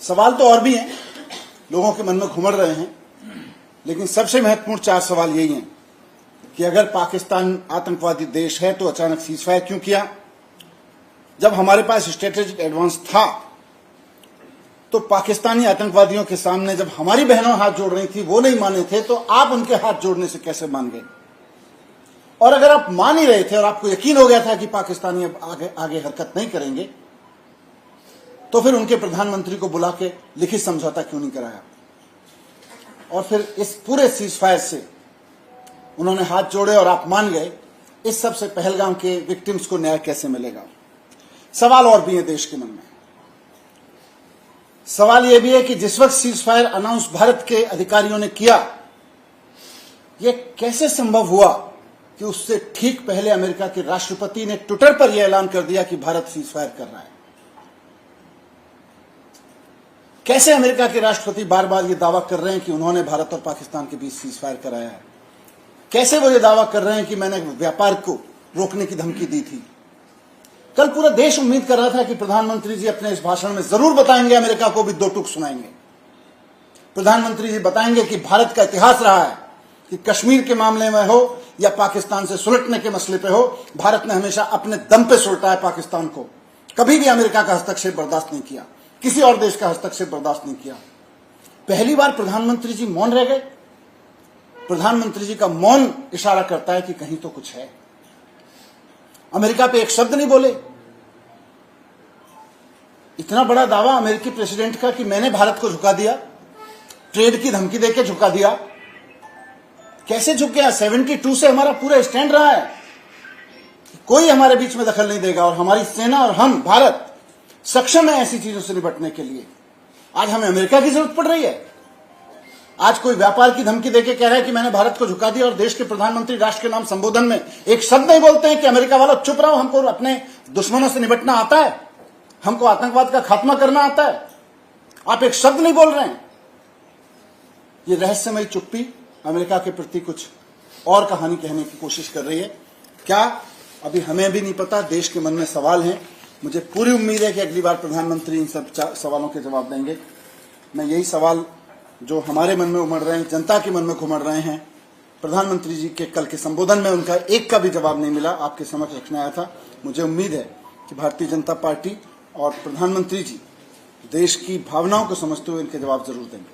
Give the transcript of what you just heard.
सवाल तो और भी हैं, लोगों के मन में घुमड़ रहे हैं, लेकिन सबसे महत्वपूर्ण 4 सवाल यही हैं कि अगर पाकिस्तान आतंकवादी देश है तो अचानक सीजफायर क्यों किया? जब हमारे पास स्ट्रेटेजिक एडवांस था तो पाकिस्तानी आतंकवादियों के सामने जब हमारी बहनों हाथ जोड़ रही थी वो नहीं माने थे, तो आप उनके हाथ जोड़ने से कैसे मान गए? और अगर आप मान ही रहे थे और आपको यकीन हो गया था कि पाकिस्तानी अब आगे हरकत नहीं करेंगे, तो फिर उनके प्रधानमंत्री को बुला के लिखित समझौता क्यों नहीं कराया? और फिर इस पूरे सीजफायर से उन्होंने हाथ जोड़े और आप मान गए, इस सबसे पहलगाम के विक्टिम्स को न्याय कैसे मिलेगा? सवाल और भी है देश के मन में। सवाल यह भी है कि जिस वक्त सीजफायर अनाउंस भारत के अधिकारियों ने किया, यह कैसे संभव हुआ कि उससे ठीक पहले अमेरिका के राष्ट्रपति ने ट्विटर पर यह ऐलान कर दिया कि भारत सीजफायर कर रहा है? कैसे अमेरिका के राष्ट्रपति बार बार यह दावा कर रहे हैं कि उन्होंने भारत और पाकिस्तान के बीच सीजफायर कराया है? कैसे वो ये दावा कर रहे हैं कि मैंने व्यापार को रोकने की धमकी दी थी? कल पूरा देश उम्मीद कर रहा था कि प्रधानमंत्री जी अपने इस भाषण में जरूर बताएंगे, अमेरिका को भी 2 टूक सुनाएंगे। प्रधानमंत्री जी बताएंगे कि भारत का इतिहास रहा है कि कश्मीर के मामले में हो या पाकिस्तान से सुलटने के मसले पे हो, भारत ने हमेशा अपने दम पे सुलटा है पाकिस्तान को। कभी भी अमेरिका का हस्तक्षेप बर्दाश्त नहीं किया, किसी और देश का हस्तक्षेप बर्दाश्त नहीं किया। पहली बार प्रधानमंत्री जी मौन रह गए। प्रधानमंत्री जी का मौन इशारा करता है कि कहीं तो कुछ है। अमेरिका पे एक शब्द नहीं बोले। इतना बड़ा दावा अमेरिकी प्रेसिडेंट का कि मैंने भारत को झुका दिया, ट्रेड की धमकी देकर झुका दिया। कैसे झुक गया? 72 से हमारा पूरा स्टैंड रहा है, कोई हमारे बीच में दखल नहीं देगा और हमारी सेना और हम भारत सक्षम है ऐसी चीजों से निपटने के लिए। आज हमें अमेरिका की जरूरत पड़ रही है। आज कोई व्यापार की धमकी देके कह रहा है कि मैंने भारत को झुका दिया और देश के प्रधानमंत्री राष्ट्र के नाम संबोधन में एक शब्द नहीं बोलते हैं कि अमेरिका वालों चुप रहो, हमको अपने दुश्मनों से निपटना आता है, हमको आतंकवाद का खात्मा करना आता है। आप एक शब्द नहीं बोल रहे हैं। ये रहस्यमयी चुप्पी अमेरिका के प्रति कुछ और कहानी कहने की कोशिश कर रही है। क्या? अभी हमें भी नहीं पता। देश के मन में सवाल हैं। मुझे पूरी उम्मीद है कि अगली बार प्रधानमंत्री इन सब सवालों के जवाब देंगे। मैं यही सवाल जो हमारे मन में उमड़ रहे हैं, जनता के मन में घुमड़ रहे हैं, प्रधानमंत्री जी के कल के संबोधन में उनका एक का भी जवाब नहीं मिला, आपके समक्ष रखने आया था। मुझे उम्मीद है कि भारतीय जनता पार्टी और प्रधानमंत्री जी देश की भावनाओं को समझते हुए इनके जवाब जरूर देंगे।